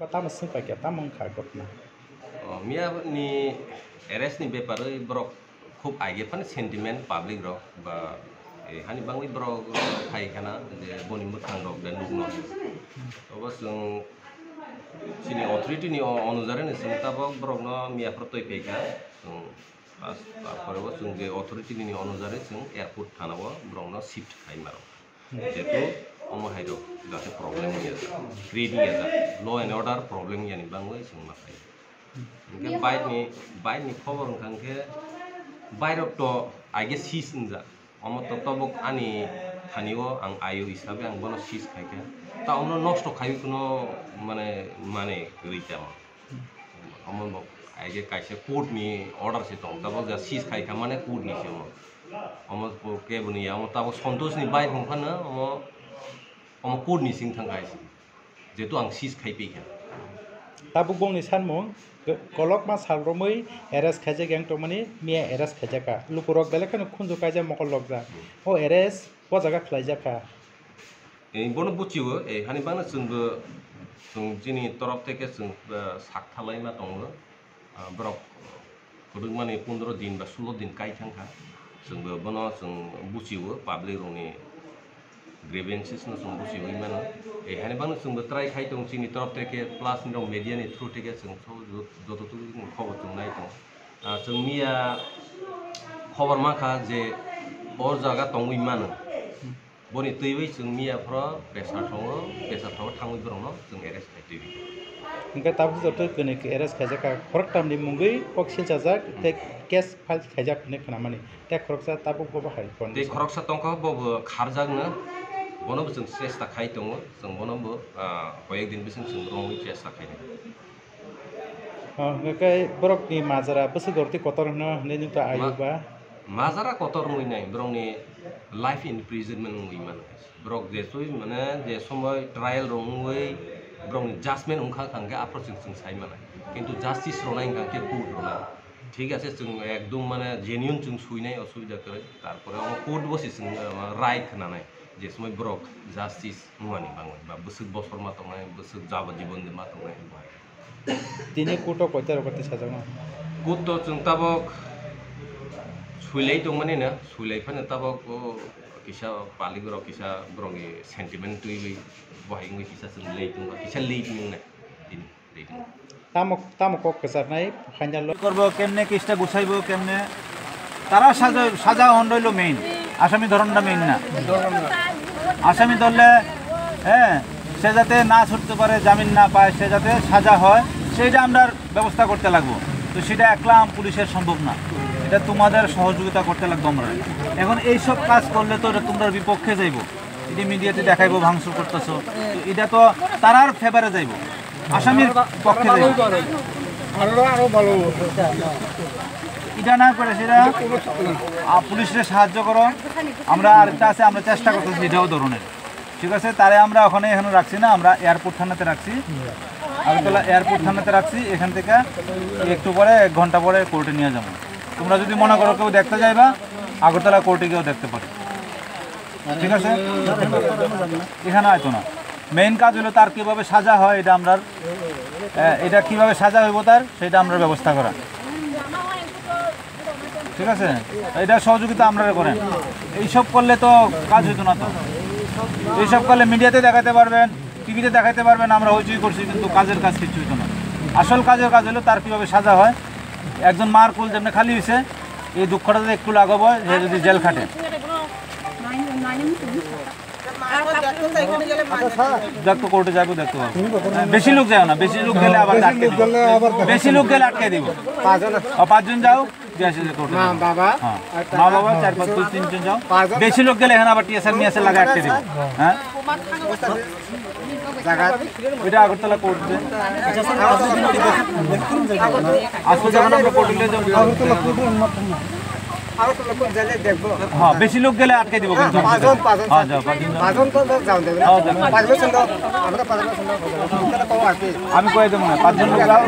বা তাম সিংপাই কে তামং খা ঘটনা মিয়া নি এরেস্ট নি ব্যাপারে ব্রক খুব আগে পানে সেন্টিমেন্ট পাবলিক রক বা হানি বাংলি ব্রক ফাইখানা যে বনিমু থাং রক দেন নুনো অবশ্য সিনি অথরিটি নি অনুযায়ী নি সিংতাবক ব্রক ন মিয়া প্রতই পেকা তারপরে जों যে অথরিটি নি অনুযায়ী जों এয়ারপোর্ট থানাও ব্রক ন শিফট খাইমার যেহেতু অমহাইর যাতে প্রবলেম ইয়া ক্রিয়েটিং ইয়া ল এন্ড অর্ডার প্রবলেম ইয়ানি বাংলাই जों মাথায় বাইকনি খবর ওখানকে বাইরক তো আগে সিস যা আমার তত্ত্ববক আনি থানিও আং আয়ো হিসাবে আং বনো সিস খাইকে তা অন্য নষ্ট খাই কোনো মানে রইতে আমার আগে কাইসে কোর্টনি অর্ডার সে দं তাবো যা সিস খাইকা মানে কোর্টনি সে আমার কেবনি আমার তাবো সন্তোষনি বাইক হংখানো আমার কোর্টনি সিং থাंगायसि যেহেতু আং cis খাইপেখা tabuk bong ni sanmo kolok ma salromoi eres khaje gang to mani mia eres khajaka lukurok bele kan khunju kaja mokol lokja o eres po jaga khlaijaka এই বন বুচিও এই হানি বাংলা जों जिनि तरफ থেকে जों সাক থালাইমা দङ ব্রক কুদুং মানে 15 দিন বা 16 দিন কাইথাंखा जोंबो बनो जों बुचियो पाब्लिक रंनि ग्रेवेन्सेस न जों बुचियो इमानो এই হানি বাংলা जोंबो ट्राई खाइ दं जिनि तरफ থেকে प्लास नि मिडिया नि थ्रु থেকে जों যতটুকু খবর जों नाय दं जों मिया खबर माखा जे और जागा दङ इमानो बनि तैबै जों मियाफ्रा बेसारफ्राव थाङै ब्रंनो जों एरेस्ट खाइदै इंका tabuk joto kene ke eres khajaka khorok tamni mungui pok silchajak te case file khaijak ne khana mani te khoroksa tabuk bo bahai kon de khoroksa tongka bo kharjakno bono जों চেষ্টা খাই दङ जों bono কয়েক দিন बिसिम जों रंनि চেষ্টা खाइदों ngakai borok ni majara bese gorti kotor no ne ni to ayuba মাজরা কতর মুই নাই ব্রংনি লাইফ ইমপ্রিজনমেন্ট মুই মান ব্রক যে সুই মানে যে সময় ট্রায়াল রংই ব্রংনি জাজমেন্ট উনখা খাঙ্গে আপ্রচিং जों সাই মানে কিন্তু জাস্টিস রনাই খাঙ্গে কোর্ট রনা ঠিক আছে जों একদম মানে জেনুইন जों সুইনাই অসুবিধা করে তারপরে কোর্ট বসি जों রাইট খানানাই যে সময় ব্রক জাস্টিস মুয়ানি বাংলা বা বসুক বছর মাতনাই বসুক যাবজ্জীবন মাতনাই তিনি কোর্ট কয়টা রকতে সাজানো কোর্ট जों তাবক सुइलाय दं माने ना सुइलाय फानो ताबक किसा पालिगरो किसा ब्रंगे सेंटिमेंट तुइ बहायङै किसा जों लै दं किसा लै दं ना दिन लै दं तामक केसारनाय फाइनाल করব কেমনে কেসটা গুছাইবো কেমনে তারা সাজা হইলো মেইন আসামি ধরনটা মেইন না আসামি ধরলে হ্যাঁ সে যাতে না ছুটতে পারে জামিন না পায় সে যাতে সাজা হয় সেইটা আমরা ব্যবস্থা করতে লাগবো তো সেটা একলা পুলিশের সম্ভব না এটা তোমাদের সহযোগিতা করতে লাগবে আমরা এখন এই সব কাজ করলে তো তোমরা বিপক্ষে যাইবো এটা মিডিয়াতে দেখাইবো ভাঙচুর করতেছো তো এটা তো তারার ফেভারে যাইবো আসামির পক্ষে যাইবো আরো ভালো এটা না করে সেটা পুলিশের সাহায্য করো আমরা আরেকটা আছে আমরা চেষ্টা করতেছি এটাও ধরনের ঠিক আছে তারে আমরা ওখানে এখানে রাখছি না আমরা এয়ারপোর্ট থানাতে রাখছি আগরতলা এয়ারপোর্ট থানাতে রাখছি এখান থেকে একটু পরে 1 ঘন্টা পরে কোর্টে নিয়ে যাবো তোমরা যদি মনে করো কেউ দেখতে যাইবা আগরতলা কোর্টে গিয়েও দেখতে পারো ঠিক আছে এখানে হয়তো না মেইন কাজ হলো তার কীভাবে সাজা হয় এটা কীভাবে সাজা হইব তার সেটা আমরা ব্যবস্থা করা ঠিক আছে এটা সহযোগিতা আপনারা করেন এইসব করলে তো কাজ হইতো না তো এইসব করলে মিডিয়াতে দেখাতে পারবেন টিভিতে দেখাতে পারবেন আমরা হইচই করছি কিন্তু কাজের কাজ কিছু হইতো না আসল কাজের কাজ হলো তার কীভাবে সাজা হয় একজন মার কুল যেমনি খালি হয়েছে এই দুঃখটা একটু লাগাবো যে যদি জেল খাটে দেখতো কোর্টে যাবো দেখতে পাবো বেশি লোক যাও না বেশি লোক গেলে আবার বেশি লোক গেলে আটকে দিব 5 জন যাও মা বাবা 4 5 2 3 জন যাও বেশি লোক গেলে এখানে আবার টিএসআর মিএসএল লাগা আটকে দিব হ্যাঁ ওইটা আগরতলা কোর্টে আসলে যখন আমরা কোর্টে হ্যাঁ বেশি লোক গেলে আটকে দিব কিন্তু আমি কয়ে দেবো না 5 জন লোক যাও